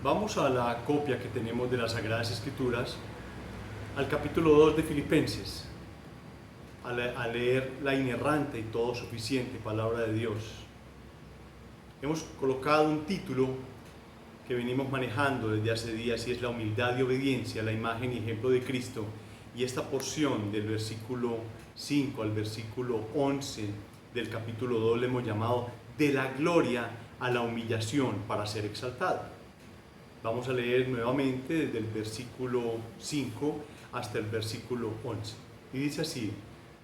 Vamos a la copia que tenemos de las Sagradas Escrituras, al capítulo 2 de Filipenses, a leer la inerrante y todo suficiente palabra de Dios. Hemos colocado un título que venimos manejando desde hace días y es la humildad y obediencia, la imagen y ejemplo de Cristo. Y esta porción del versículo 5 al versículo 11 del capítulo 2 le hemos llamado de la gloria a la humillación para ser exaltado. Vamos a leer nuevamente desde el versículo 5 hasta el versículo 11. Y dice así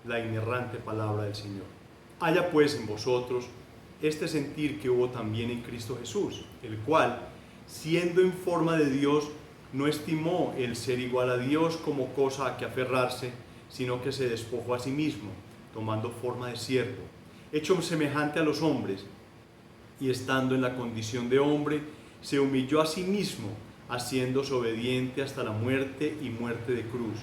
la inerrante palabra del Señor. Haya pues en vosotros este sentir que hubo también en Cristo Jesús, el cual, siendo en forma de Dios, no estimó el ser igual a Dios como cosa a que aferrarse, sino que se despojó a sí mismo, tomando forma de siervo, hecho semejante a los hombres, y estando en la condición de hombre, se humilló a sí mismo, haciéndose obediente hasta la muerte y muerte de cruz,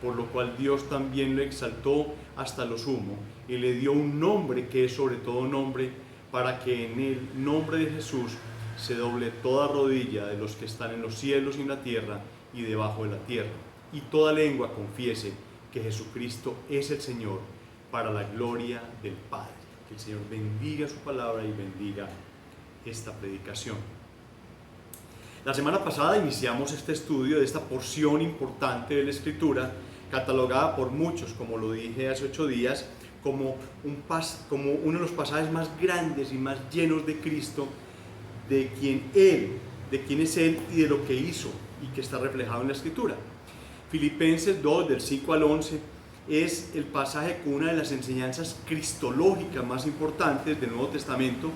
por lo cual Dios también lo exaltó hasta lo sumo, y le dio un nombre que es sobre todo nombre, para que en el nombre de Jesús se doble toda rodilla de los que están en los cielos y en la tierra y debajo de la tierra, y toda lengua confiese que Jesucristo es el Señor, para la gloria del Padre. Que el Señor bendiga su palabra y bendiga esta predicación. La semana pasada iniciamos este estudio de esta porción importante de la Escritura, catalogada por muchos, como lo dije hace 8 días, como uno de los pasajes más grandes y más llenos de Cristo, de quién es Él y de lo que hizo y que está reflejado en la Escritura. Filipenses 2, del 5 al 11, es el pasaje con una de las enseñanzas cristológicas más importantes del Nuevo Testamento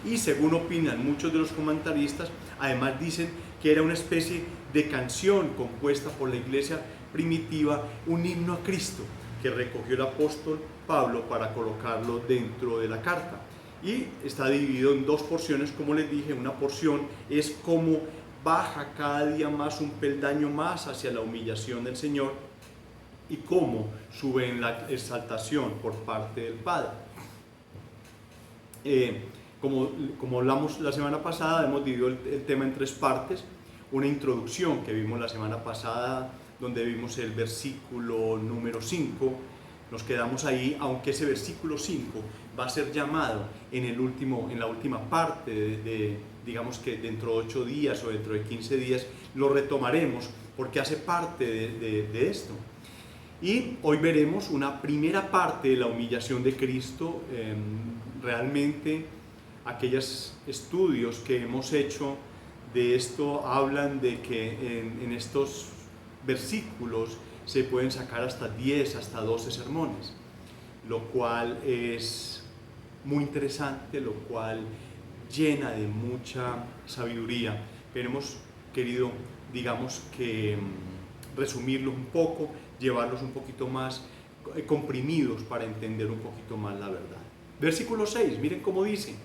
y, según opinan muchos de los comentaristas, además dicen que era una especie de canción compuesta por la iglesia primitiva, un himno a Cristo que recogió el apóstol Pablo para colocarlo dentro de la carta. Y está dividido en 2 porciones, como les dije. Una porción es cómo baja cada día más un peldaño más hacia la humillación del Señor y cómo sube en la exaltación por parte del Padre. Como hablamos la semana pasada, hemos dividido el tema en 3 partes. Una introducción que vimos la semana pasada, donde vimos el versículo número 5. Nos quedamos ahí, aunque ese versículo 5 va a ser llamado en la última parte, digamos que dentro de 8 días o dentro de 15 días, lo retomaremos porque hace parte de esto. Y hoy veremos una primera parte de la humillación de Cristo. Realmente aquellos estudios que hemos hecho de esto hablan de que en estos versículos se pueden sacar hasta 10, hasta 12 sermones, lo cual es muy interesante, lo cual llena de mucha sabiduría. Pero hemos querido, digamos que, resumirlos un poco, llevarlos un poquito más comprimidos para entender un poquito más la verdad. Versículo 6, miren cómo dice: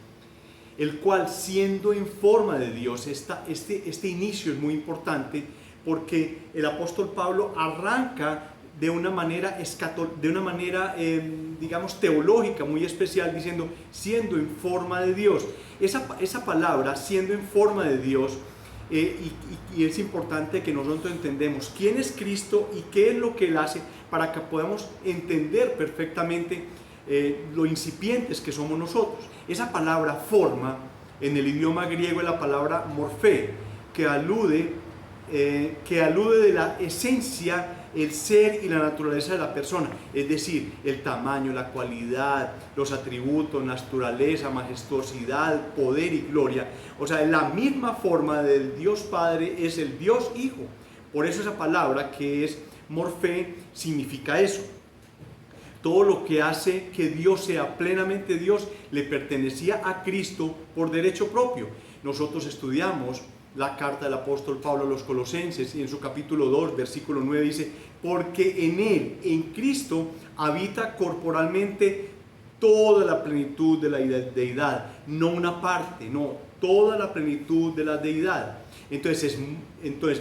el cual, siendo en forma de Dios. Este inicio es muy importante porque el apóstol Pablo arranca de una manera, digamos, teológica muy especial, diciendo siendo en forma de Dios. Esa palabra, siendo en forma de Dios, y es importante que nosotros entendamos quién es Cristo y qué es lo que Él hace para que podamos entender perfectamente lo incipientes que somos nosotros. Esa palabra forma en el idioma griego es la palabra morfé, que alude de la esencia, el ser y la naturaleza de la persona, es decir, el tamaño, la cualidad, los atributos, naturaleza, majestuosidad, poder y gloria. O sea, la misma forma del Dios Padre es el Dios Hijo. Por eso esa palabra, que es morfé, significa eso. Todo lo que hace que Dios sea plenamente Dios le pertenecía a Cristo por derecho propio. Nosotros estudiamos la carta del apóstol Pablo a los Colosenses y en su capítulo 2, versículo 9 dice: porque en Él, en Cristo, habita corporalmente toda la plenitud de la deidad, no una parte, no, toda la plenitud de la deidad. Entonces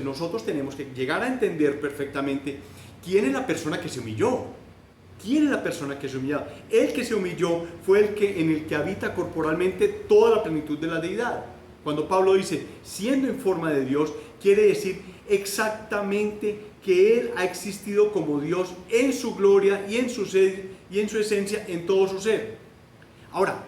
nosotros tenemos que llegar a entender perfectamente quién es la persona que se humilló. ¿Quién es la persona que se humilló? El que se humilló fue en el que habita corporalmente toda la plenitud de la deidad. Cuando Pablo dice siendo en forma de Dios, quiere decir exactamente que Él ha existido como Dios en su gloria y en su esencia, en todo su ser. Ahora,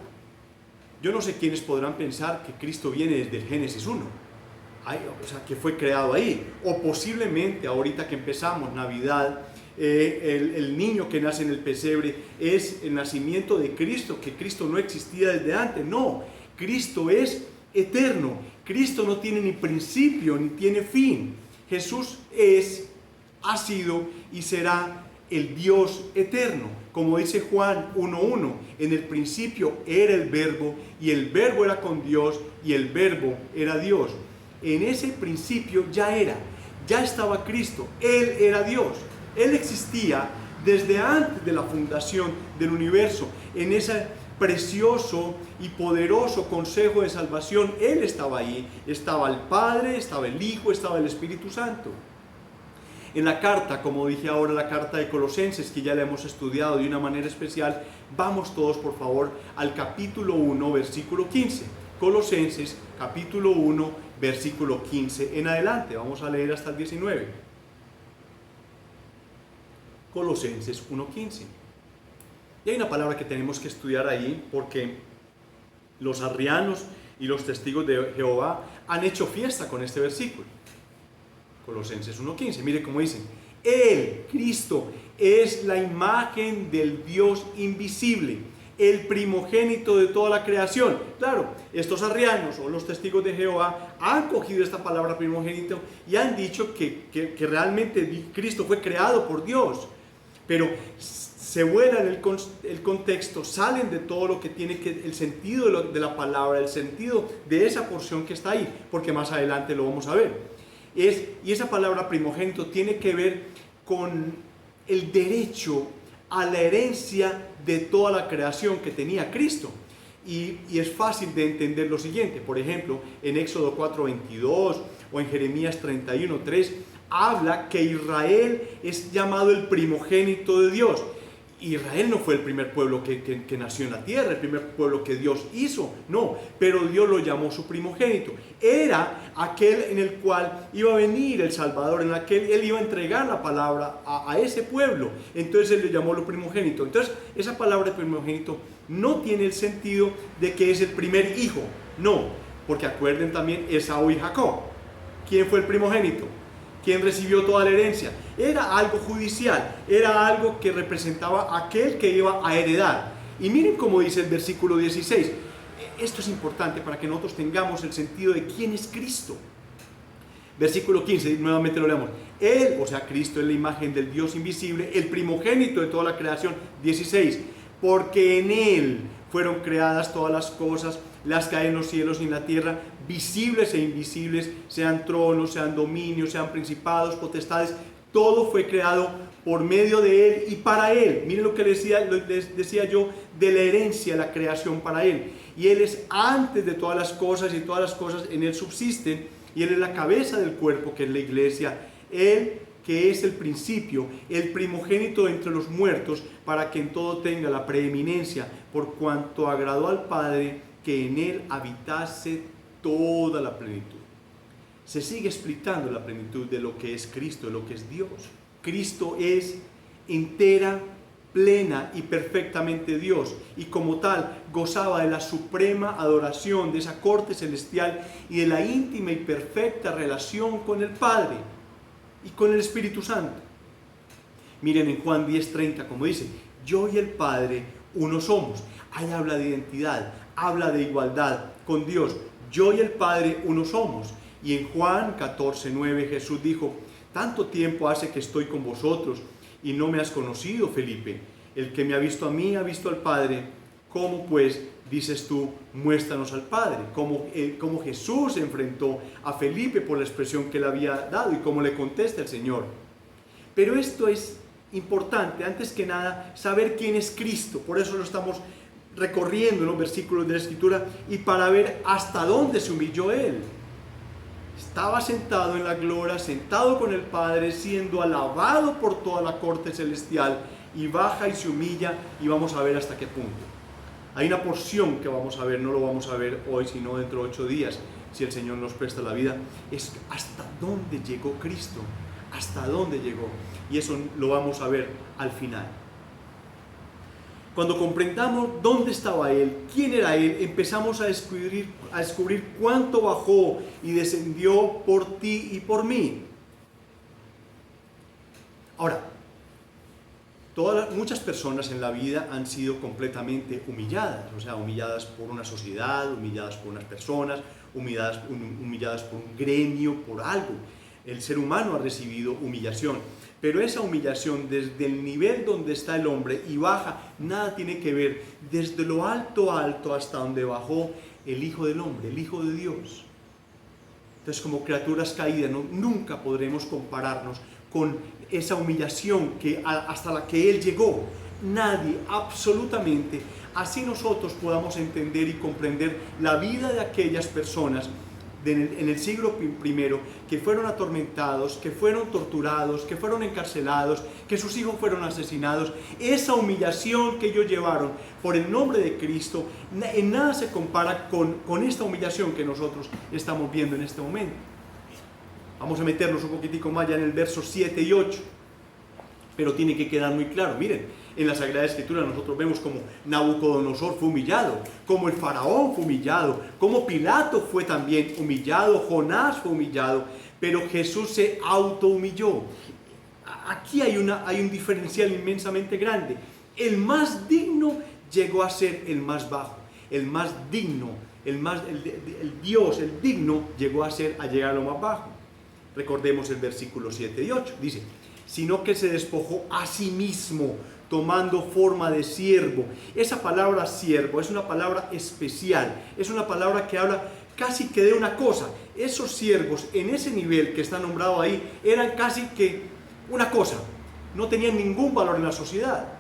yo no sé quiénes podrán pensar que Cristo viene desde el Génesis 1, o sea, que fue creado ahí, o posiblemente ahorita que empezamos Navidad, el niño que nace en el pesebre es el nacimiento de Cristo, que Cristo no existía desde antes. No, Cristo es eterno, Cristo no tiene ni principio ni tiene fin. Jesús ha sido y será el Dios eterno, como dice Juan 1:1, en el principio era el verbo y el verbo era con Dios y el verbo era Dios. En ese principio ya estaba Cristo, Él era Dios, Él existía desde antes de la fundación del universo. En ese precioso y poderoso consejo de salvación, Él estaba ahí, estaba el Padre, estaba el Hijo, estaba el Espíritu Santo. En la carta, como dije ahora, la carta de Colosenses, que ya la hemos estudiado de una manera especial, vamos todos por favor al capítulo 1, versículo 15. Colosenses, capítulo 1, versículo 15 en adelante. Vamos a leer hasta el 19. Colosenses 1:15. Y hay una palabra que tenemos que estudiar ahí, porque los arrianos y los testigos de Jehová han hecho fiesta con este versículo. Colosenses 1:15, mire cómo dicen: Él, Cristo, es la imagen del Dios invisible, el primogénito de toda la creación. Claro, estos arrianos o los testigos de Jehová han cogido esta palabra primogénito y han dicho que realmente Cristo fue creado por Dios, pero se vuelan el contexto, salen de todo lo que tiene el sentido de la palabra, el sentido de esa porción que está ahí, porque más adelante lo vamos a ver. Y esa palabra primogénito tiene que ver con el derecho a la herencia de toda la creación que tenía Cristo. Y es fácil de entender lo siguiente. Por ejemplo, en Éxodo 4:22 o en Jeremías 31:3 habla que Israel es llamado el primogénito de Dios. Israel no fue el primer pueblo que nació en la tierra, el primer pueblo que Dios hizo, no, pero Dios lo llamó su primogénito. Era aquel en el cual iba a venir el Salvador, en el que Él iba a entregar la palabra a ese pueblo. Entonces Él le llamó lo primogénito. Entonces esa palabra de primogénito no tiene el sentido de que es el primer hijo, no, porque acuerden también Esaú y Jacob. ¿Quién fue el primogénito? ¿Quién recibió toda la herencia? Era algo judicial, era algo que representaba a aquel que iba a heredar. Y miren cómo dice el versículo 16. Esto es importante para que nosotros tengamos el sentido de quién es Cristo. Versículo 15, nuevamente lo leemos. Él, o sea, Cristo es la imagen del Dios invisible, el primogénito de toda la creación. 16, porque en Él fueron creadas todas las cosas, las que hay en los cielos y en la tierra, visibles e invisibles, sean tronos, sean dominios, sean principados, potestades. Todo fue creado por medio de Él y para Él. Miren lo que les decía yo de la herencia, la creación para Él. Y Él es antes de todas las cosas y todas las cosas en Él subsisten. Y Él es la cabeza del cuerpo que es la iglesia. Él que es el principio, el primogénito entre los muertos, para que en todo tenga la preeminencia, por cuanto agradó al Padre que en Él habitase toda la plenitud. Se sigue explicando la plenitud de lo que es Cristo, de lo que es Dios. Cristo es entera, plena y perfectamente Dios, y como tal gozaba de la suprema adoración, de esa corte celestial y de la íntima y perfecta relación con el Padre y con el Espíritu Santo. Miren en Juan 10:30 como dice: yo y el Padre uno somos. Ahí habla de identidad, habla de igualdad con Dios. Yo y el Padre uno somos. Y en Juan 14:9 Jesús dijo: tanto tiempo hace que estoy con vosotros y no me has conocido, Felipe. El que me ha visto a mí ha visto al Padre. ¿Cómo pues dices tú, muéstranos al Padre? Como Jesús enfrentó a Felipe por la expresión que él había dado y cómo le contesta el Señor. Pero esto es importante, antes que nada, saber quién es Cristo. Por eso lo estamos recorriendo los versículos de la Escritura y para ver hasta dónde se humilló Él. Estaba sentado en la gloria, sentado con el Padre, siendo alabado por toda la corte celestial, y baja y se humilla, y vamos a ver hasta qué punto. Hay una porción que vamos a ver, no lo vamos a ver hoy, sino dentro de 8 días, si el Señor nos presta la vida, es hasta dónde llegó Cristo, hasta dónde llegó. Y eso lo vamos a ver al final. Cuando comprendamos dónde estaba Él, quién era Él, empezamos a descubrir cuánto bajó y descendió por ti y por mí. Ahora, muchas personas en la vida han sido completamente humilladas, o sea, humilladas por una sociedad, humilladas por unas personas, humilladas por un gremio, por algo. El ser humano ha recibido humillación, pero esa humillación desde el nivel donde está el hombre y baja, nada tiene que ver desde lo alto hasta donde bajó el Hijo del Hombre, el Hijo de Dios. Entonces, como criaturas caídas, nunca podremos compararnos con esa humillación hasta la que Él llegó. Nadie, absolutamente. Así nosotros podamos entender y comprender la vida de aquellas personas en el siglo I, que fueron atormentados, que fueron torturados, que fueron encarcelados, que sus hijos fueron asesinados. Esa humillación que ellos llevaron por el nombre de Cristo, en nada se compara con esta humillación que nosotros estamos viendo en este momento. Vamos a meternos un poquitico más ya en el verso 7 y 8. Pero tiene que quedar muy claro. Miren, en la Sagrada Escritura nosotros vemos como Nabucodonosor fue humillado, como el faraón fue humillado, como Pilato fue también humillado, Jonás fue humillado, pero Jesús se autohumilló. Aquí hay un diferencial inmensamente grande. El más digno llegó a ser el más bajo. El más digno, el Dios, el digno, llegó a llegar a lo más bajo. Recordemos el versículo 7 y 8. Dice: sino que se despojó a sí mismo, tomando forma de siervo. Esa palabra siervo es una palabra especial, es una palabra que habla casi que de una cosa. Esos siervos en ese nivel que está nombrado ahí eran casi que una cosa, no tenían ningún valor en la sociedad,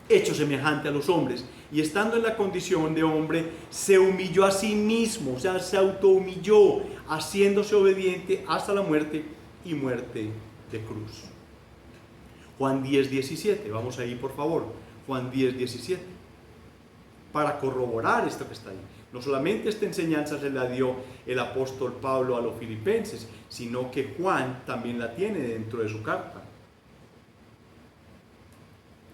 hecho semejante a los hombres, y estando en la condición de hombre se humilló a sí mismo, o sea, se autohumilló, haciéndose obediente hasta la muerte y muerte de cruz. Juan 10:17, vamos ahí por favor. Juan 10:17, para corroborar esto que está ahí. No solamente esta enseñanza se la dio el apóstol Pablo a los filipenses, sino que Juan también la tiene dentro de su carta.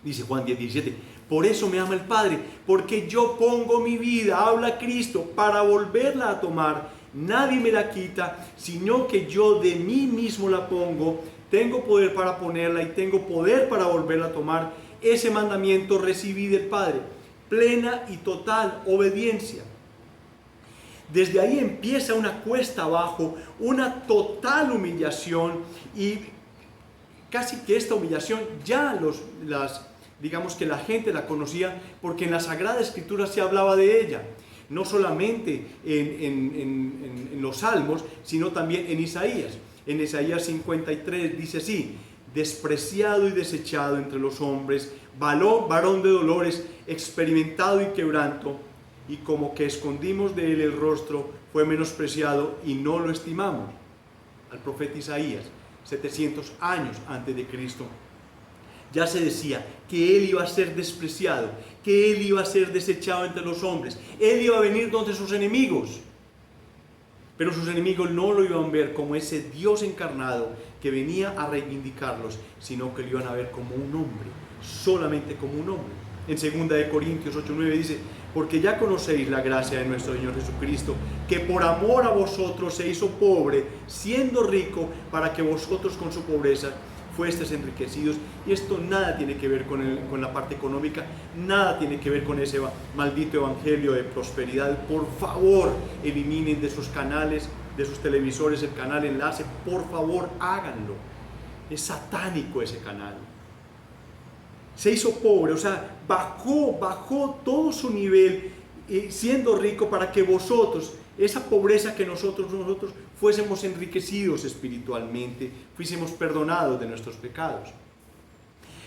Dice Juan 10:17, por eso me ama el Padre, porque yo pongo mi vida, habla Cristo, para volverla a tomar. Nadie me la quita, sino que yo de mí mismo la pongo. Tengo poder para ponerla y tengo poder para volverla a tomar. Ese mandamiento recibí del Padre. Plena y total obediencia. Desde ahí empieza una cuesta abajo, una total humillación, y casi que esta humillación ya digamos que la gente la conocía, porque en la Sagrada Escritura se hablaba de ella. No solamente en los Salmos, sino también en Isaías. En Isaías 53 dice así: despreciado y desechado entre los hombres, varón de dolores, experimentado y quebranto, y como que escondimos de él el rostro, fue menospreciado y no lo estimamos. Al profeta Isaías, 700 años antes de Cristo, ya se decía que él iba a ser despreciado, que él iba a ser desechado entre los hombres, él iba a venir donde sus enemigos. Pero sus enemigos no lo iban a ver como ese Dios encarnado que venía a reivindicarlos, sino que lo iban a ver como un hombre, solamente como un hombre. En 2 Corintios 8:9 dice: porque ya conocéis la gracia de nuestro Señor Jesucristo, que por amor a vosotros se hizo pobre, siendo rico, para que vosotros con su pobreza fuestes enriquecidos. Y esto nada tiene que ver con la parte económica, nada tiene que ver con ese maldito evangelio de prosperidad. Por favor, eliminen de sus canales, de sus televisores, el canal Enlace. Por favor, háganlo. Es satánico ese canal. Se hizo pobre, o sea, bajó todo su nivel, siendo rico, para que vosotros, esa pobreza que nosotros fuésemos enriquecidos espiritualmente, fuésemos perdonados de nuestros pecados.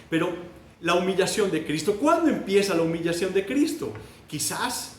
Pero la humillación de Cristo, ¿cuándo empieza la humillación de Cristo? Quizás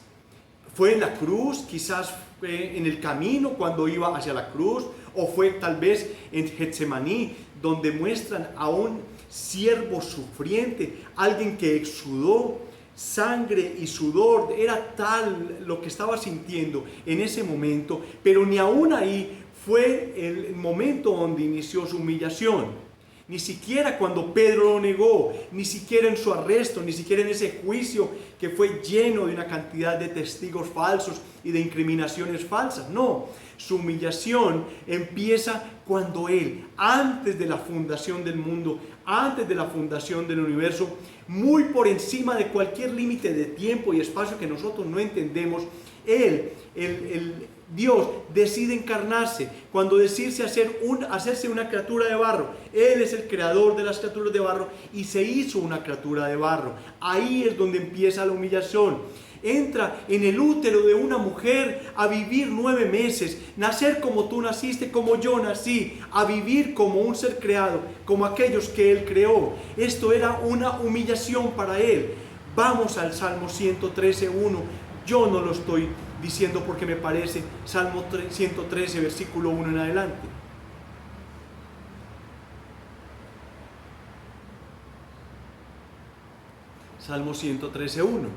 fue en la cruz, quizás fue en el camino cuando iba hacia la cruz, o fue tal vez en Getsemaní, donde muestran a un siervo sufriente, alguien que exudó sangre y sudor, era tal lo que estaba sintiendo en ese momento, pero ni aún ahí fue el momento donde inició su humillación. Ni siquiera cuando Pedro lo negó, ni siquiera en su arresto, ni siquiera en ese juicio que fue lleno de una cantidad de testigos falsos y de incriminaciones falsas. No, su humillación empieza cuando él, antes de la fundación del mundo, antes de la fundación del universo, muy por encima de cualquier límite de tiempo y espacio que nosotros no entendemos, Dios decide encarnarse, cuando decide hacerse una criatura de barro. Él es el creador de las criaturas de barro y se hizo una criatura de barro. Ahí es donde empieza la humillación. Entra en el útero de una mujer a vivir 9 meses, nacer como tú naciste, como yo nací, a vivir como un ser creado, como aquellos que Él creó. Esto era una humillación para Él. Vamos al Salmo 113:1. Yo no lo estoy diciendo porque me parece, Salmo 113, versículo 1 en adelante. Salmo 113:1.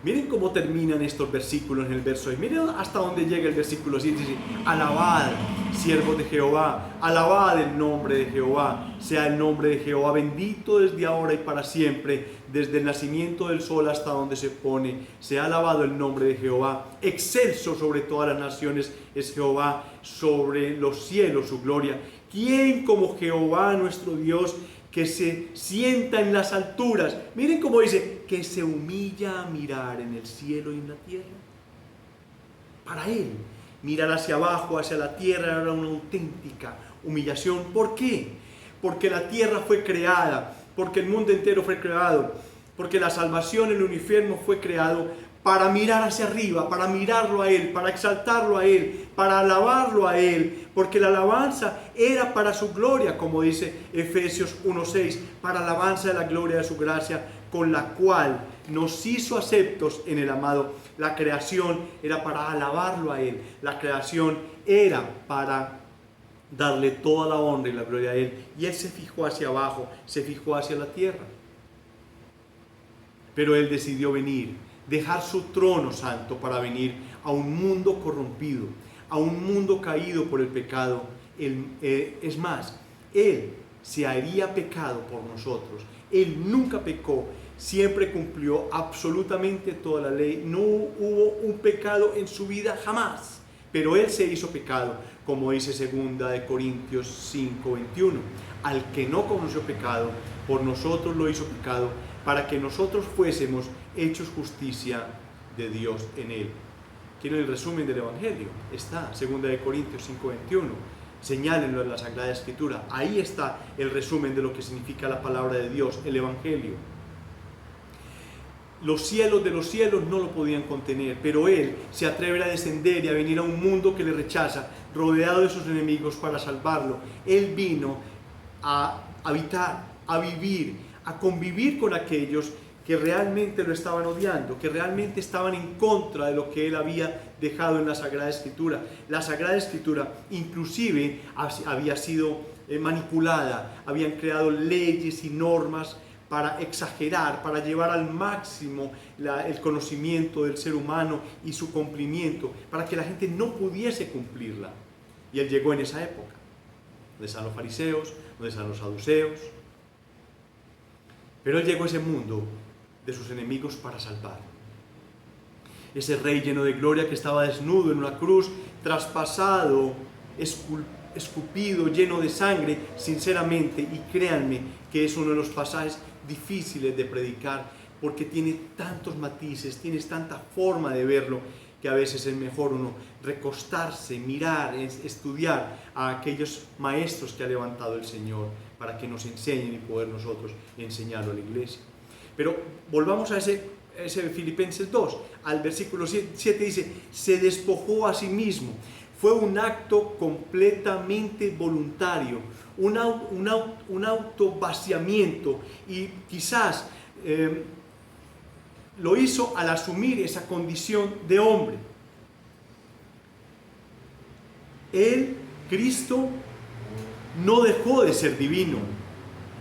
Miren cómo terminan estos versículos en el verso 6. Miren hasta dónde llega el versículo 7. Dice: alabad, siervos de Jehová, alabad el nombre de Jehová, sea el nombre de Jehová bendito desde ahora y para siempre, desde el nacimiento del sol hasta donde se pone. Sea alabado el nombre de Jehová, excelso sobre todas las naciones es Jehová, sobre los cielos su gloria. ¿Quién como Jehová nuestro Dios, que se sienta en las alturas? Miren cómo dice, que se humilla a mirar en el cielo y en la tierra. Para Él, mirar hacia abajo, hacia la tierra, era una auténtica humillación. ¿Por qué? Porque la tierra fue creada, porque el mundo entero fue creado, porque la salvación, el infierno fue creado para mirar hacia arriba, para mirarlo a Él, para exaltarlo a Él, para alabarlo a Él, porque la alabanza era para su gloria, como dice Efesios 1:6, para alabanza de la gloria de su gracia, con la cual nos hizo aceptos en el amado. La creación era para alabarlo a Él, la creación era para darle toda la honra y la gloria a Él, y Él se fijó hacia abajo, se fijó hacia la tierra. Pero Él decidió venir, dejar su trono santo para venir a un mundo corrompido, a un mundo caído por el pecado. Es más, Él se haría pecado por nosotros. Él nunca pecó, siempre cumplió absolutamente toda la ley. No hubo un pecado en su vida jamás, pero Él se hizo pecado, como dice 2 Corintios 5:21. Al que no conoció pecado, por nosotros lo hizo pecado, para que nosotros fuésemos hechos justicia de Dios en Él. ¿Quieren el resumen del Evangelio? Está 2 Corintios 5:21. Señálenlo en la Sagrada Escritura. Ahí está el resumen de lo que significa la palabra de Dios, el Evangelio. Los cielos de los cielos no lo podían contener, pero Él se atreve a descender y a venir a un mundo que le rechaza, rodeado de sus enemigos, para salvarlo. Él vino a habitar, a vivir, a convivir con aquellos que realmente lo estaban odiando, que realmente estaban en contra de lo que Él había dejado en la Sagrada Escritura. La Sagrada Escritura inclusive había sido manipulada, habían creado leyes y normas para exagerar, para llevar al máximo el conocimiento del ser humano y su cumplimiento, para que la gente no pudiese cumplirla. Y Él llegó en esa época, donde están los fariseos, donde están los saduceos. Pero Él llegó a ese mundo de sus enemigos para salvar. Ese Rey lleno de gloria que estaba desnudo en una cruz, traspasado, escupido, lleno de sangre, sinceramente, y créanme que es uno de los pasajes difíciles de predicar, porque tiene tantos matices, tiene tanta forma de verlo, que a veces es mejor uno recostarse, mirar, estudiar a aquellos maestros que ha levantado el Señor, para que nos enseñen y poder nosotros enseñarlo a la iglesia. Pero volvamos a ese Filipenses 2, al versículo 7 dice, se despojó a sí mismo. Fue un acto completamente voluntario, un autovaciamiento, y quizás lo hizo al asumir esa condición de hombre. Él, Cristo, no dejó de ser divino.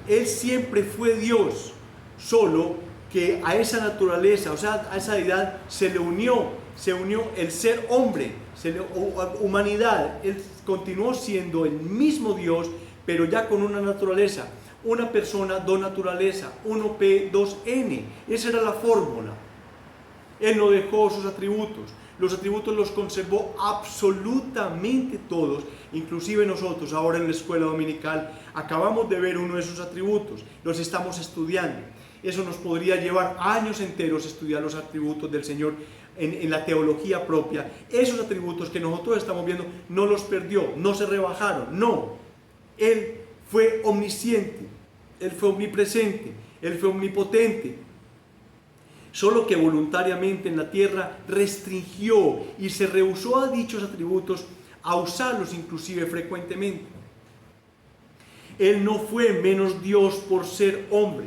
Él siempre fue Dios. solo que a esa naturaleza, o sea, a esa deidad se unió el ser hombre, humanidad. Él continuó siendo el mismo Dios, pero ya con una naturaleza, una persona, dos naturalezas, 1P, 2N. Esa era la fórmula. Él no dejó sus atributos. Los atributos los conservó absolutamente todos. Inclusive nosotros ahora en la escuela dominical acabamos de ver uno de sus atributos. Los estamos estudiando. Eso nos podría llevar años enteros estudiar los atributos del Señor en la teología propia. Esos atributos que nosotros estamos viendo no los perdió, no se rebajaron, no. Él fue omnisciente, Él fue omnipresente, Él fue omnipotente. Solo que voluntariamente en la tierra restringió y se rehusó a dichos atributos, a usarlos inclusive frecuentemente. Él no fue menos Dios por ser hombre,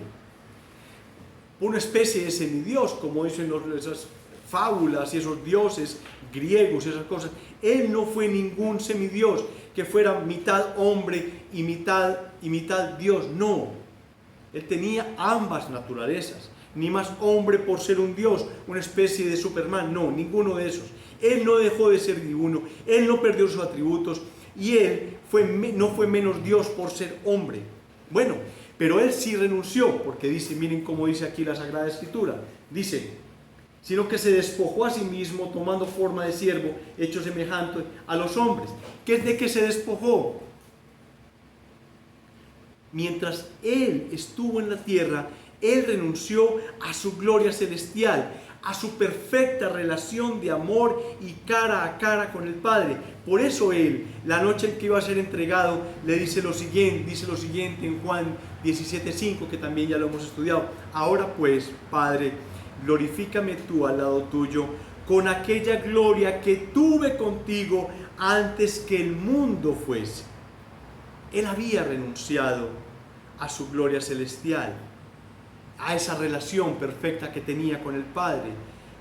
una especie de semidios, como dicen esas fábulas y esos dioses griegos y esas cosas. Él no fue ningún semidios que fuera mitad hombre y mitad Dios, no. Él tenía ambas naturalezas. Ni más hombre por ser un Dios, una especie de Superman, no, ninguno de esos. Él no dejó de ser divino, Él no perdió sus atributos y Él no fue menos Dios por ser hombre. Bueno, pero Él sí renunció, porque dice, miren cómo dice aquí la Sagrada Escritura, dice, sino que se despojó a sí mismo tomando forma de siervo, hecho semejante a los hombres. ¿De qué se despojó? Mientras Él estuvo en la tierra, Él renunció a su gloria celestial, a su perfecta relación de amor y cara a cara con el Padre. Por eso Él, la noche en que iba a ser entregado, le dice lo siguiente en Juan 17:5, que también ya lo hemos estudiado. Ahora pues, Padre, glorifícame tú al lado tuyo, con aquella gloria que tuve contigo antes que el mundo fuese. Él había renunciado a su gloria celestial, a esa relación perfecta que tenía con el Padre.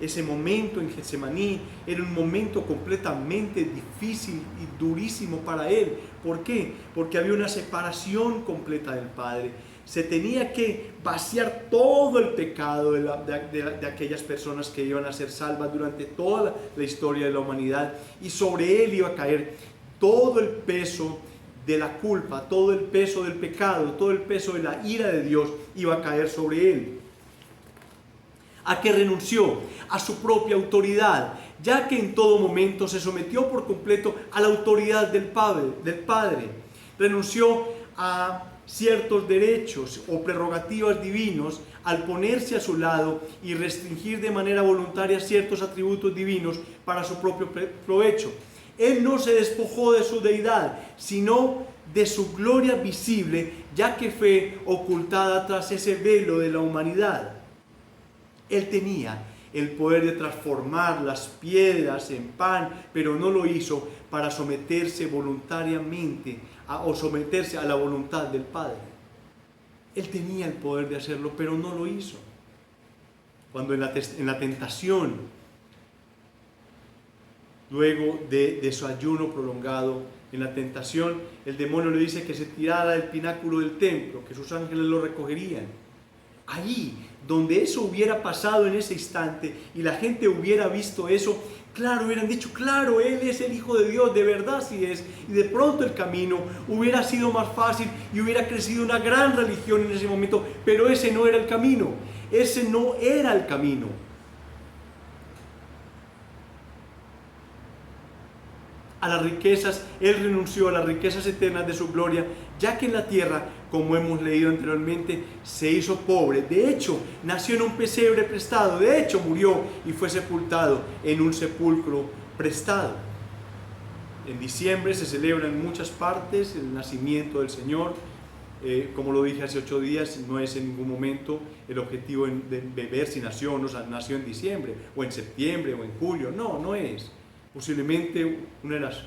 Ese momento en Getsemaní era un momento completamente difícil y durísimo para Él. ¿Por qué? Porque había una separación completa del Padre. Se tenía que vaciar todo el pecado de aquellas personas que iban a ser salvas durante toda la historia de la humanidad, y sobre Él iba a caer todo el peso de la culpa, todo el peso del pecado, todo el peso de la ira de Dios iba a caer sobre Él. ¿A qué renunció? A su propia autoridad, ya que en todo momento se sometió por completo a la autoridad del Padre. Renunció a ciertos derechos o prerrogativas divinos al ponerse a su lado y restringir de manera voluntaria ciertos atributos divinos para su propio provecho. Él no se despojó de su deidad, sino de su gloria visible, ya que fue ocultada tras ese velo de la humanidad. Él tenía el poder de transformar las piedras en pan, pero no lo hizo para someterse voluntariamente o someterse a la voluntad del Padre. Él tenía el poder de hacerlo, pero no lo hizo. Cuando en la tentación, luego de su ayuno prolongado, en la tentación, el demonio le dice que se tirara del pináculo del templo, que sus ángeles lo recogerían. Allí, donde eso hubiera pasado en ese instante y la gente hubiera visto eso, claro, hubieran dicho, claro, Él es el Hijo de Dios, de verdad sí es. Y de pronto el camino hubiera sido más fácil y hubiera crecido una gran religión en ese momento, pero ese no era el camino. Ese no era el camino. A las riquezas, Él renunció a las riquezas eternas de su gloria, ya que en la tierra, como hemos leído anteriormente, se hizo pobre. De hecho, nació en un pesebre prestado. De hecho, murió y fue sepultado en un sepulcro prestado. En diciembre se celebra en muchas partes el nacimiento del Señor. Como lo dije hace 8 días, no es en ningún momento el objetivo de ver si nació o no nació en diciembre, o en septiembre, o en julio. No, no es. Posiblemente una de las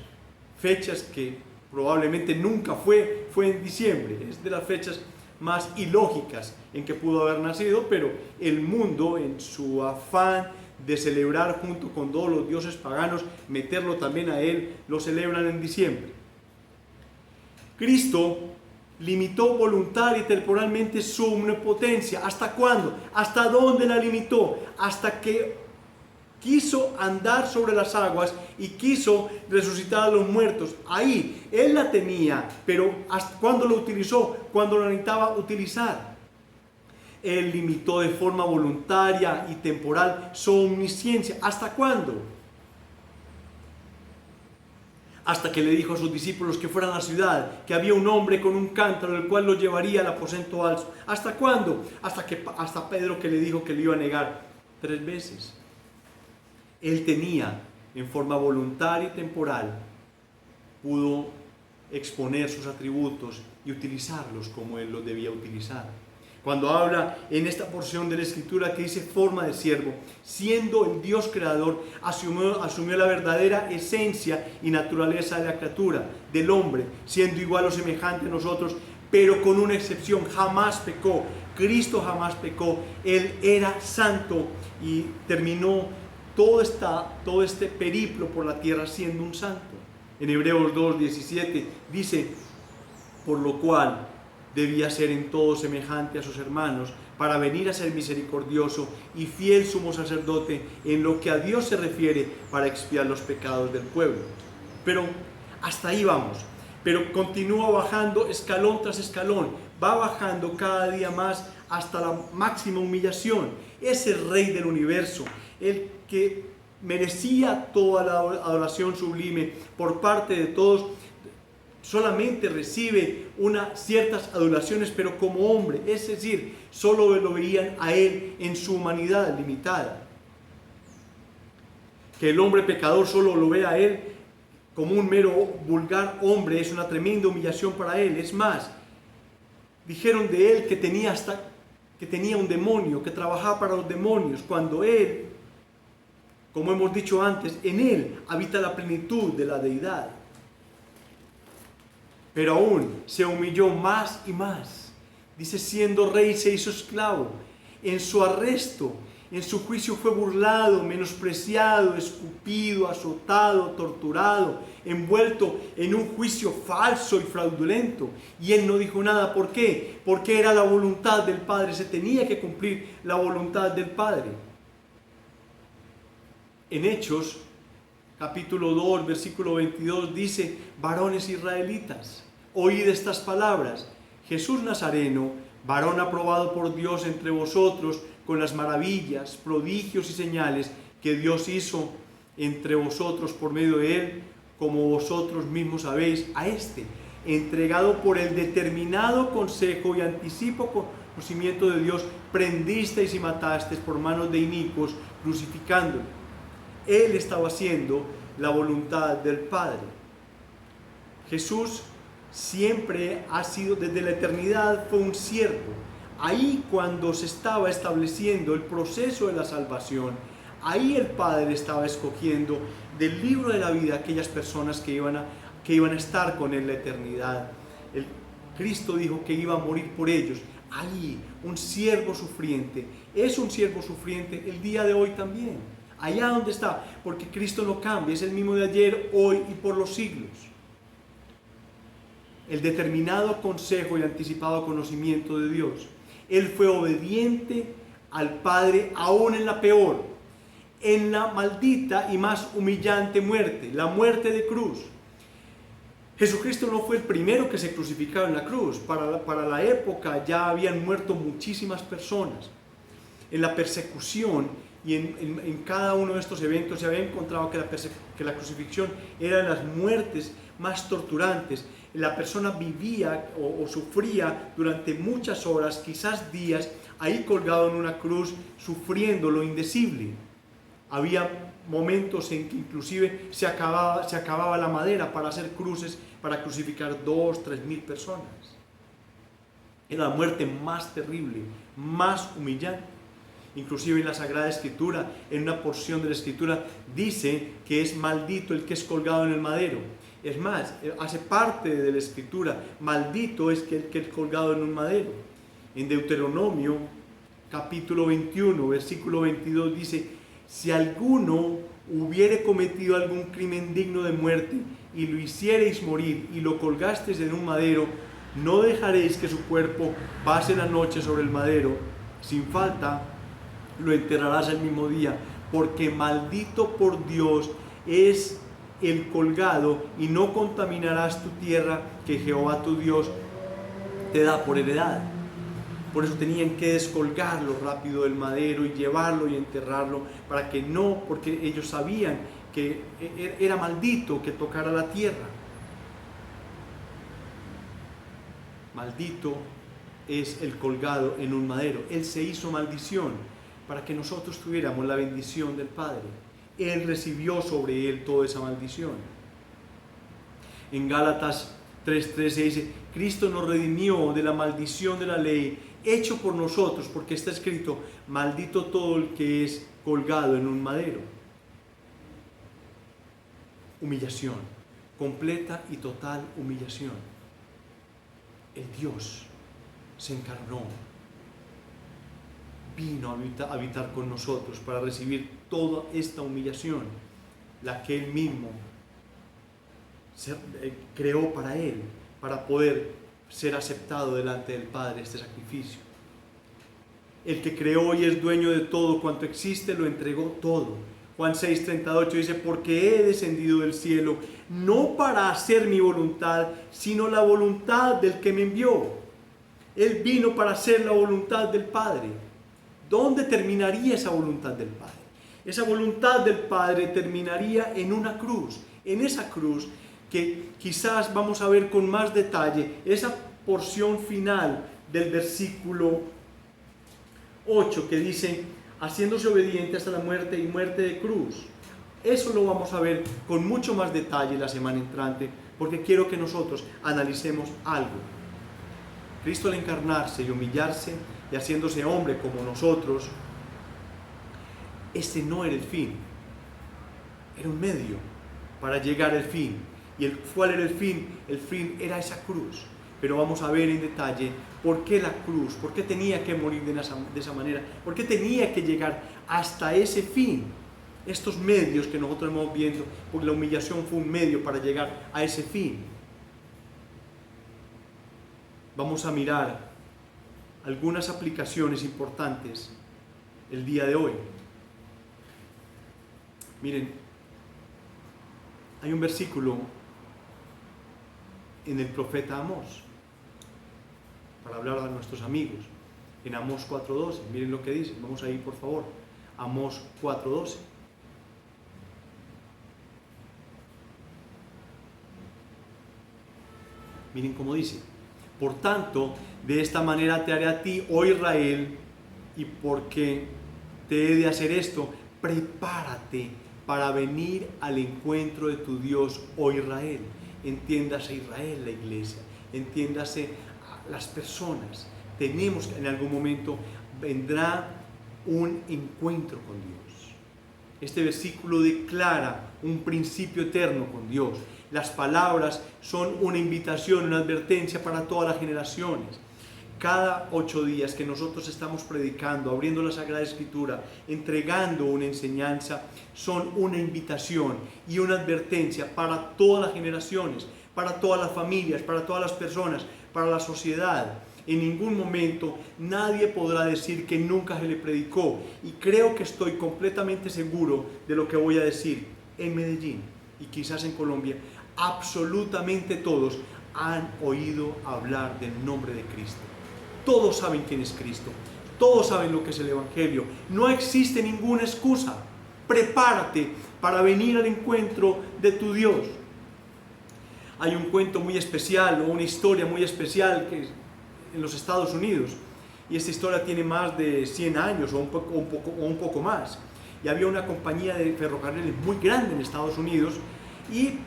fechas que probablemente nunca fue en diciembre. Es de las fechas más ilógicas en que pudo haber nacido, pero el mundo, en su afán de celebrar junto con todos los dioses paganos, meterlo también a Él, lo celebran en diciembre. Cristo limitó voluntaria y temporalmente su omnipotencia. ¿Hasta cuándo? ¿Hasta dónde la limitó? Hasta que quiso andar sobre las aguas y quiso resucitar a los muertos. Ahí Él la tenía, pero ¿hasta cuándo lo utilizó? Cuando lo necesitaba utilizar. Él limitó de forma voluntaria y temporal su omnisciencia. ¿Hasta cuándo? Hasta que le dijo a sus discípulos que fueran a la ciudad, que había un hombre con un cántaro, el cual lo llevaría al aposento alto. ¿Hasta cuándo? Hasta Pedro, que le dijo que le iba a negar 3 veces. Él tenía, en forma voluntaria y temporal, pudo exponer sus atributos y utilizarlos como Él los debía utilizar. Cuando habla en esta porción de la Escritura que dice forma de siervo, siendo el Dios creador, asumió la verdadera esencia y naturaleza de la criatura, del hombre, siendo igual o semejante a nosotros, pero con una excepción: jamás pecó. Cristo jamás pecó. Él era santo y terminó todo este periplo por la tierra siendo un santo. En Hebreos 2:17 dice: por lo cual debía ser en todo semejante a sus hermanos, para venir a ser misericordioso y fiel sumo sacerdote en lo que a Dios se refiere, para expiar los pecados del pueblo. Pero hasta ahí vamos. Pero continúa bajando escalón tras escalón, va bajando cada día más hasta la máxima humillación. Es el Rey del universo, el que merecía toda la adoración sublime por parte de todos. Solamente recibe ciertas adoraciones, pero como hombre, es decir, solo lo veían a Él en su humanidad limitada. Que el hombre pecador solo lo vea a Él como un mero vulgar hombre es una tremenda humillación para Él. Es más, dijeron de Él que tenía un demonio, que trabajaba para los demonios, cuando Él, como hemos dicho antes, en Él habita la plenitud de la deidad. Pero aún se humilló más y más. Dice, siendo rey se hizo esclavo. En su arresto, en su juicio fue burlado, menospreciado, escupido, azotado, torturado, envuelto en un juicio falso y fraudulento. Y Él no dijo nada. ¿Por qué? Porque era la voluntad del Padre. Se tenía que cumplir la voluntad del Padre. En Hechos capítulo 2, versículo 22 dice: varones israelitas, oíd estas palabras. Jesús Nazareno, varón aprobado por Dios entre vosotros, con las maravillas, prodigios y señales que Dios hizo entre vosotros por medio de Él, como vosotros mismos sabéis, a este, entregado por el determinado consejo y anticipo conocimiento de Dios, prendisteis y matasteis por manos de inicuos, crucificándolo. Él estaba haciendo la voluntad del Padre. Jesús siempre ha sido, desde la eternidad, fue un siervo. Ahí, cuando se estaba estableciendo el proceso de la salvación, ahí el Padre estaba escogiendo del libro de la vida aquellas personas que iban a estar con Él en la eternidad. Cristo dijo que iba a morir por ellos. Ahí, un siervo sufriente. Es un siervo sufriente el día de hoy también. Allá donde está, porque Cristo no cambia, es el mismo de ayer, hoy y por los siglos. El determinado consejo y anticipado conocimiento de Dios. Él fue obediente al Padre aún en la peor, en la maldita y más humillante muerte, la muerte de cruz. Jesucristo no fue el primero que se crucificaba en la cruz. Para la época ya habían muerto muchísimas personas. En la persecución y en cada uno de estos eventos se había encontrado que la crucifixión era de las muertes más torturantes. La persona vivía o sufría durante muchas horas, quizás días, ahí colgado en una cruz, sufriendo lo indecible. Había momentos en que inclusive se acababa la madera para hacer cruces, para crucificar 2,000-3,000 personas. Era la muerte más terrible, más humillante. Inclusive en la Sagrada Escritura, en una porción de la Escritura, dice que es maldito el que es colgado en el madero. Es más, hace parte de la Escritura, maldito es el que es colgado en un madero. En Deuteronomio, capítulo 21, versículo 22, dice: si alguno hubiere cometido algún crimen digno de muerte, y lo hiciereis morir, y lo colgasteis en un madero, No dejaréis que su cuerpo pase la noche sobre el madero, sin falta lo enterrarás el mismo día, porque maldito por Dios es el colgado, y no contaminarás tu tierra que Jehová tu Dios te da por heredad. Por eso tenían que descolgarlo rápido del madero y llevarlo y enterrarlo, para que no, porque ellos sabían que era maldito que tocara la tierra. Maldito es el colgado en un madero. Él se hizo maldición para que nosotros tuviéramos la bendición del Padre. Él recibió sobre él toda esa maldición. En Gálatas 3:13 dice: Cristo nos redimió de la maldición de la ley, hecho por nosotros, porque está escrito: maldito todo el que es colgado en un madero. Humillación, completa y total humillación. El Dios se encarnó, vino a habitar con nosotros para recibir toda esta humillación, la que Él mismo creó para Él, para poder ser aceptado delante del Padre este sacrificio. El que creó y es dueño de todo cuanto existe, lo entregó todo. Juan 6:38 dice: porque he descendido del cielo, no para hacer mi voluntad, sino la voluntad del que me envió. Él vino para hacer la voluntad del Padre. ¿Dónde terminaría esa voluntad del Padre? Esa voluntad del Padre terminaría en una cruz. En esa cruz que quizás vamos a ver con más detalle, esa porción final del versículo 8 que dice: haciéndose obediente hasta la muerte y muerte de cruz. Eso lo vamos a ver con mucho más detalle la semana entrante, porque quiero que nosotros analicemos algo. Cristo, al encarnarse y humillarse y haciéndose hombre como nosotros, este no era el fin, era un medio para llegar al fin. ¿Y cuál era el fin? El fin era esa cruz. Pero vamos a ver en detalle por qué la cruz, por qué tenía que morir de esa manera, por qué tenía que llegar hasta ese fin. Estos medios que nosotros hemos viendo, porque la humillación fue un medio para llegar a ese fin. Vamos a mirar algunas aplicaciones importantes el día de hoy. Miren, hay un versículo en el profeta Amós, para hablar a nuestros amigos, en Amós 4:12. Miren lo que dice, vamos a ir por favor, Amós 4:12. Miren cómo dice: por tanto, de esta manera te haré a ti, oh Israel, y porque te he de hacer esto, prepárate para venir al encuentro de tu Dios, oh Israel. Entiéndase Israel, la iglesia, entiéndase las personas. Tenemos que en algún momento vendrá un encuentro con Dios. Este versículo declara un principio eterno con Dios. Las palabras son una invitación, una advertencia para todas las generaciones. Cada 8 días que nosotros estamos predicando, abriendo la Sagrada Escritura, entregando una enseñanza, son una invitación y una advertencia para todas las generaciones, para todas las familias, para todas las personas, para la sociedad. En ningún momento nadie podrá decir que nunca se le predicó, y creo que estoy completamente seguro de lo que voy a decir. En Medellín y quizás en Colombia, absolutamente todos han oído hablar del nombre de Cristo. Todos saben quién es Cristo, todos saben lo que es el Evangelio. No existe ninguna excusa. Prepárate para venir al encuentro de tu Dios. Hay un cuento muy especial, o una historia muy especial que en los Estados Unidos, y esta historia tiene más de 100 años o un poco más. Y había una compañía de ferrocarriles muy grande en Estados Unidos, y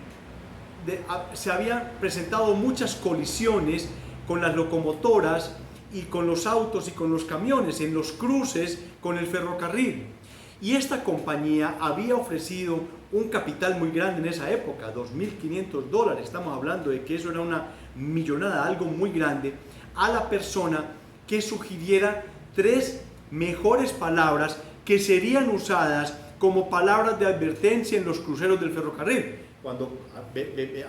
se habían presentado muchas colisiones con las locomotoras y con los autos y con los camiones en los cruces con el ferrocarril. Y esta compañía había ofrecido un capital muy grande en esa época, $2.500, estamos hablando de que eso era una millonada, algo muy grande, a la persona que sugiriera 3 mejores palabras que serían usadas como palabras de advertencia en los cruceros del ferrocarril. cuando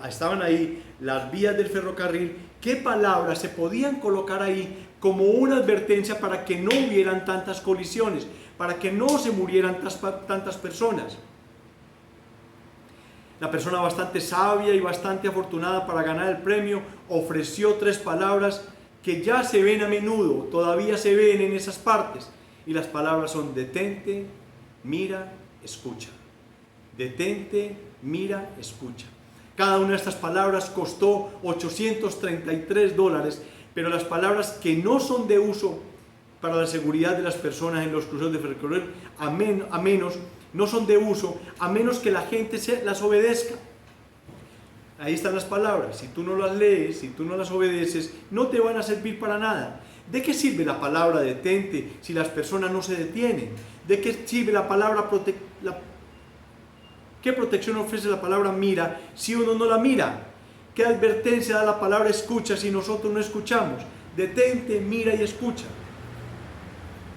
estaban ahí las vías del ferrocarril, qué palabras se podían colocar ahí como una advertencia para que no hubieran tantas colisiones, para que no se murieran tantas personas. La persona bastante sabia y bastante afortunada para ganar el premio ofreció 3 palabras que ya se ven a menudo, todavía se ven en esas partes. Y las palabras son: detente, mira, escucha. Detente, mira, escucha. Cada una de estas palabras costó $833, pero las palabras que no son de uso para la seguridad de las personas en los cruceros de ferrocarril, no son de uso a menos que la gente las obedezca. Ahí están las palabras. Si tú no las lees, si tú no las obedeces, no te van a servir para nada. ¿De qué sirve la palabra detente si las personas no se detienen? ¿De qué sirve la palabra ¿Qué protección ofrece la palabra mira si uno no la mira? ¿Qué advertencia da la palabra escucha si nosotros no escuchamos? Detente, mira y escucha.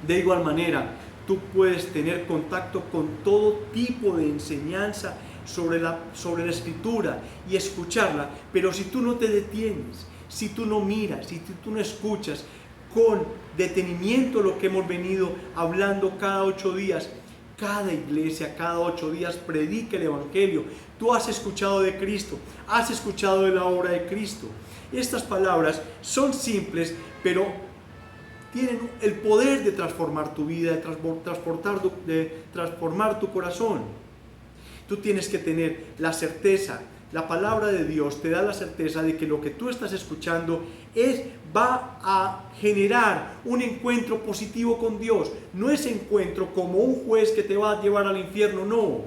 De igual manera, tú puedes tener contacto con todo tipo de enseñanza sobre la Escritura y escucharla, pero si tú no te detienes, si tú no miras, si tú no escuchas con detenimiento lo que hemos venido hablando cada 8 días, cada iglesia, cada 8 días predica el Evangelio. Tú has escuchado de Cristo, has escuchado de la obra de Cristo. Estas palabras son simples, pero tienen el poder de transformar tu vida, de transformar tu corazón. Tú tienes que tener la certeza, la palabra de Dios te da la certeza de que lo que tú estás escuchando va a generar un encuentro positivo con Dios. No es encuentro como un juez que te va a llevar al infierno, no.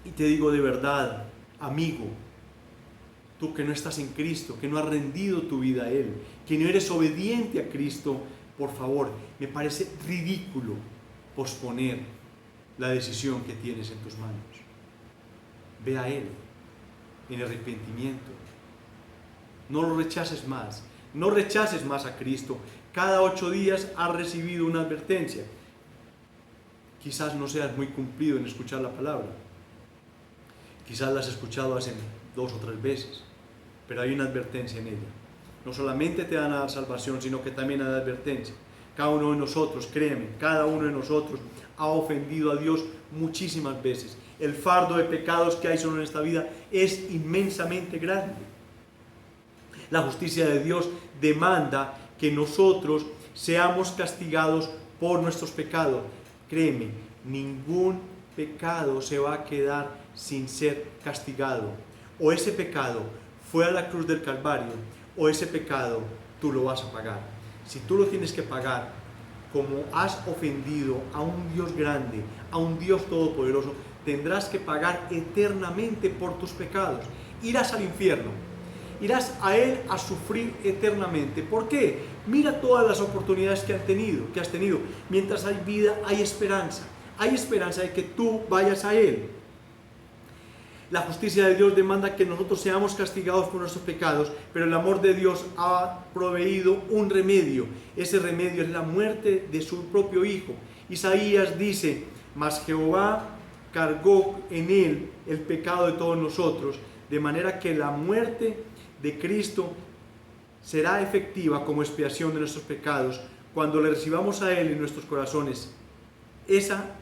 Y te digo de verdad, amigo, tú que no estás en Cristo, que no has rendido tu vida a Él, que no eres obediente a Cristo, por favor, me parece ridículo posponer la decisión que tienes en tus manos. Ve a Él en arrepentimiento. No lo rechaces más. No rechaces más a Cristo. Cada 8 días has recibido una advertencia. Quizás no seas muy cumplido en escuchar la palabra. Quizás la has escuchado hace 2 o 3 veces. Pero hay una advertencia en ella. No solamente te dan a dar salvación, sino que también hay advertencia. Cada uno de nosotros, créeme, cada uno de nosotros ha ofendido a Dios muchísimas veces. El fardo de pecados que hay sobre esta vida es inmensamente grande. La justicia de Dios demanda que nosotros seamos castigados por nuestros pecados. Créeme, ningún pecado se va a quedar sin ser castigado. O ese pecado fue a la cruz del Calvario, o ese pecado tú lo vas a pagar. Si tú lo tienes que pagar, como has ofendido a un Dios grande, a un Dios todopoderoso, tendrás que pagar eternamente por tus pecados. Irás al infierno, irás a Él a sufrir eternamente. ¿Por qué? Mira todas las oportunidades que has tenido. Mientras hay vida, hay esperanza. Hay esperanza de que tú vayas a Él. La justicia de Dios demanda que nosotros seamos castigados por nuestros pecados, pero el amor de Dios ha proveído un remedio. Ese remedio es la muerte de su propio Hijo. Isaías dice: mas Jehová cargó en Él el pecado de todos nosotros, de manera que la muerte de Cristo será efectiva como expiación de nuestros pecados cuando le recibamos a Él en nuestros corazones. Esa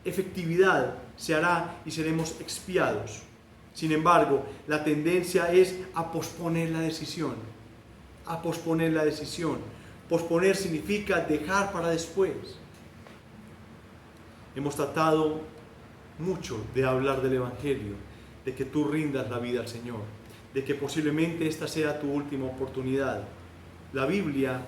efectividad se hará y seremos expiados. Sin embargo, la tendencia es a posponer la decisión. A posponer la decisión. Posponer significa dejar para después. Hemos tratado mucho de hablar del Evangelio, de que tú rindas la vida al Señor, de que posiblemente esta sea tu última oportunidad. La Biblia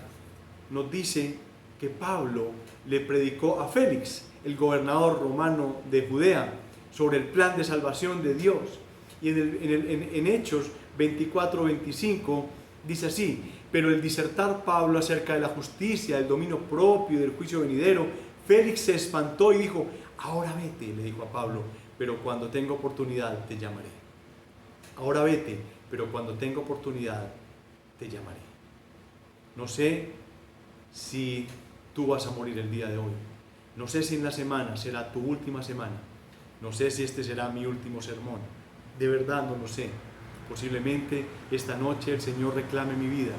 nos dice que Pablo le predicó a Félix, el gobernador romano de Judea, sobre el plan de salvación de Dios. Y en Hechos 24-25 dice así: pero el disertar Pablo acerca de la justicia, del dominio propio y del juicio venidero, Félix se espantó y dijo: ahora vete, le dijo a Pablo, pero cuando tenga oportunidad te llamaré. Ahora vete, pero cuando tenga oportunidad te llamaré. No sé si tú vas a morir el día de hoy. No sé si en la semana será tu última semana, No sé si este será mi último sermón. De verdad no lo sé. Posiblemente esta noche el Señor reclame mi vida.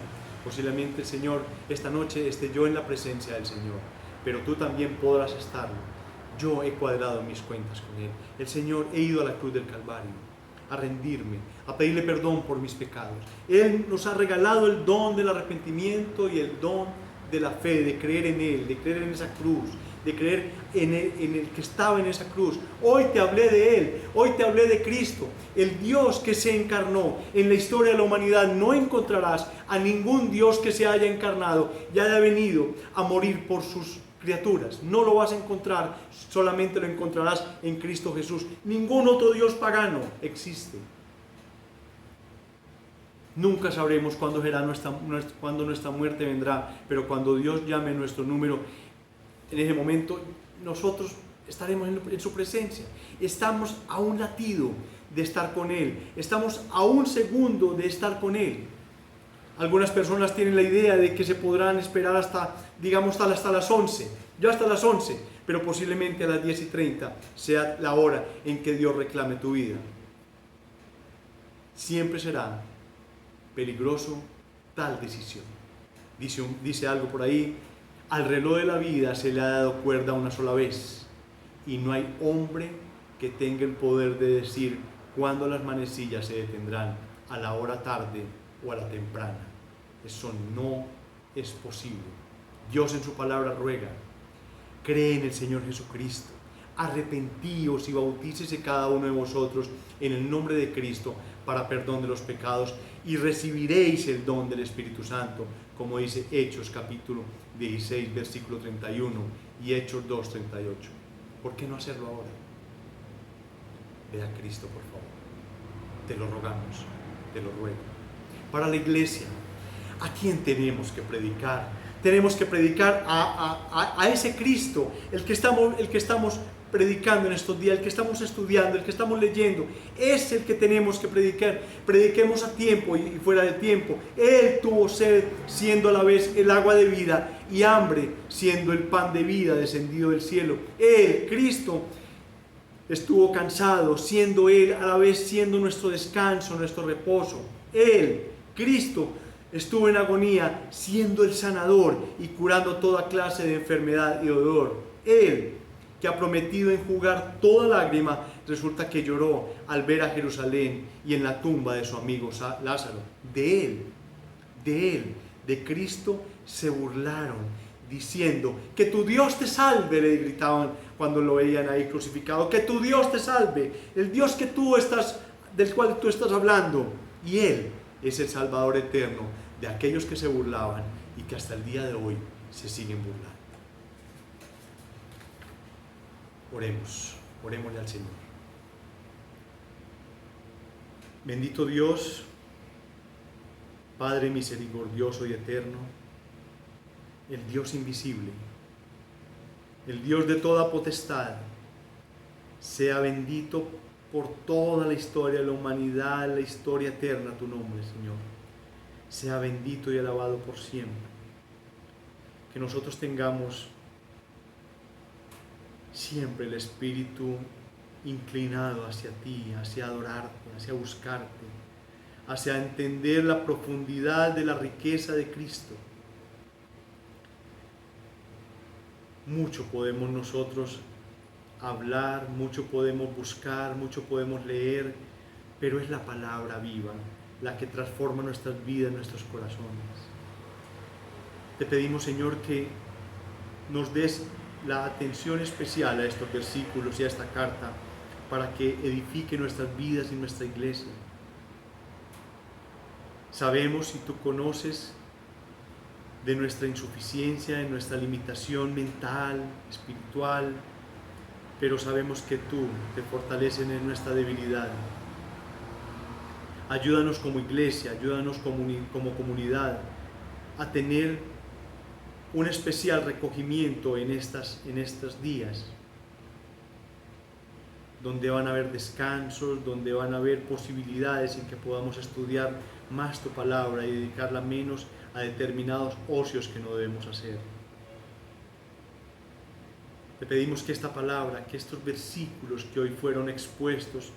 Posiblemente el Señor, esta noche esté yo en la presencia del Señor. Pero tú también podrás estarlo. Yo he cuadrado mis cuentas con Él. El Señor, he ido a la cruz del Calvario a rendirme, a pedirle perdón por mis pecados. Él nos ha regalado el don del arrepentimiento y el don de la fe, de creer en Él, de creer en esa cruz, de creer en el que estaba en esa cruz. Hoy te hablé de Él, hoy te hablé de Cristo, el Dios que se encarnó. En la historia de la humanidad no encontrarás a ningún Dios que se haya encarnado y haya venido a morir por sus criaturas. No lo vas a encontrar, solamente lo encontrarás en Cristo Jesús. Ningún otro Dios pagano existe. Nunca sabremos cuándo nuestra muerte vendrá, pero cuando Dios llame nuestro número, en ese momento nosotros estaremos en su presencia. Estamos a un latido de estar con Él, estamos a un segundo de estar con Él. Algunas personas tienen la idea de que se podrán esperar hasta las 11, yo hasta las 11, pero posiblemente a las 10:30 sea la hora en que Dios reclame tu vida. Siempre será peligroso tal decisión. Dice algo por ahí: al reloj de la vida se le ha dado cuerda una sola vez, y no hay hombre que tenga el poder de decir cuándo las manecillas se detendrán, a la hora tarde o a la temprana. Eso no es posible. Dios en su palabra ruega: cree en el Señor Jesucristo, arrepentíos y bautícese cada uno de vosotros en el nombre de Cristo para perdón de los pecados, y recibiréis el don del Espíritu Santo, como dice Hechos capítulo 16 versículo 31 y Hechos 2:38. ¿Por qué no hacerlo ahora? Ve a Cristo, por favor. Te lo rogamos, te lo ruego. Para la iglesia, ¿a quién tenemos que predicar? Tenemos que predicar a ese Cristo, el que estamos predicando en estos días, el que estamos estudiando, el que estamos leyendo. Es el que tenemos que predicar. Prediquemos a tiempo y fuera de tiempo. Él tuvo sed, siendo a la vez el agua de vida, y hambre, siendo el pan de vida descendido del cielo. Él, Cristo, estuvo cansado, siendo Él a la vez siendo nuestro descanso, nuestro reposo. Él, Cristo, estuvo en agonía, siendo el sanador y curando toda clase de enfermedad y dolor. Él, que ha prometido enjugar toda lágrima, resulta que lloró al ver a Jerusalén y en la tumba de su amigo Lázaro. De Cristo se burlaron, diciendo: que tu Dios te salve, le gritaban cuando lo veían ahí crucificado. Que tu Dios te salve, el Dios del cual tú estás hablando. Y Él es el Salvador eterno de aquellos que se burlaban y que hasta el día de hoy se siguen burlando. Orémosle al Señor. Bendito Dios, Padre misericordioso y eterno, el Dios invisible, el Dios de toda potestad, sea bendito por toda la historia de la humanidad, la historia eterna, tu nombre, Señor. Sea bendito y alabado por siempre. Que nosotros tengamos siempre el espíritu inclinado hacia ti, hacia adorarte, hacia buscarte, hacia entender la profundidad de la riqueza de Cristo. Mucho podemos nosotros hablar, mucho podemos buscar, mucho podemos leer, pero es la palabra viva la que transforma nuestras vidas, nuestros corazones. Te pedimos, Señor, que nos des la atención especial a estos versículos y a esta carta, para que edifique nuestras vidas y nuestra iglesia. Sabemos y tú conoces de nuestra insuficiencia, de nuestra limitación mental, espiritual, pero sabemos que tú te fortaleces en nuestra debilidad. Ayúdanos como iglesia, ayúdanos como comunidad a tener un especial recogimiento en estos días, donde van a haber descansos, donde van a haber posibilidades en que podamos estudiar más tu palabra y dedicarla menos a determinados ocios que no debemos hacer. Te pedimos que esta palabra, que estos versículos que hoy fueron expuestos,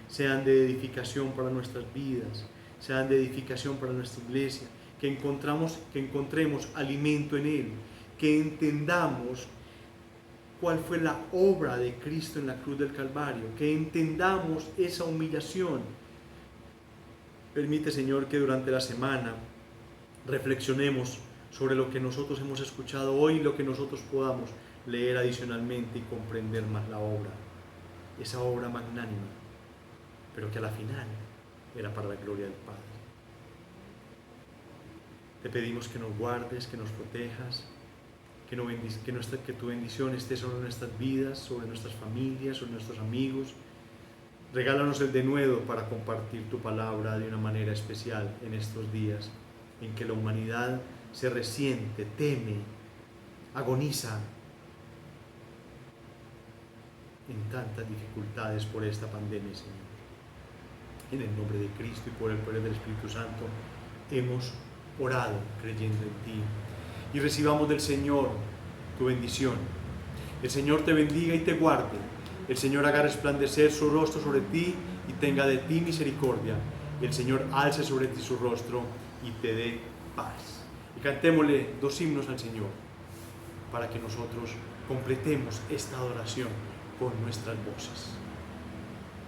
sean de edificación para nuestras vidas, sean de edificación para nuestra iglesia, que encontremos alimento en Él, que entendamos cuál fue la obra de Cristo en la cruz del Calvario, que entendamos esa humillación. Permite, Señor, que durante la semana reflexionemos sobre lo que nosotros hemos escuchado hoy y lo que nosotros podamos leer adicionalmente y comprender más la obra, esa obra magnánima, pero que a la final era para la gloria del Padre. Te pedimos que nos guardes, que nos protejas, que tu bendición esté sobre nuestras vidas, sobre nuestras familias, sobre nuestros amigos. Regálanos el denuedo para compartir tu palabra de una manera especial en estos días en que la humanidad se resiente, teme, agoniza en tantas dificultades por esta pandemia, Señor. En el nombre de Cristo y por el poder del Espíritu Santo hemos orado creyendo en ti. Y recibamos del Señor tu bendición. El Señor te bendiga y te guarde. El Señor haga resplandecer su rostro sobre ti y tenga de ti misericordia. El Señor alce sobre ti su rostro y te dé paz. Y cantémosle 2 himnos al Señor para que nosotros completemos esta adoración con nuestras voces.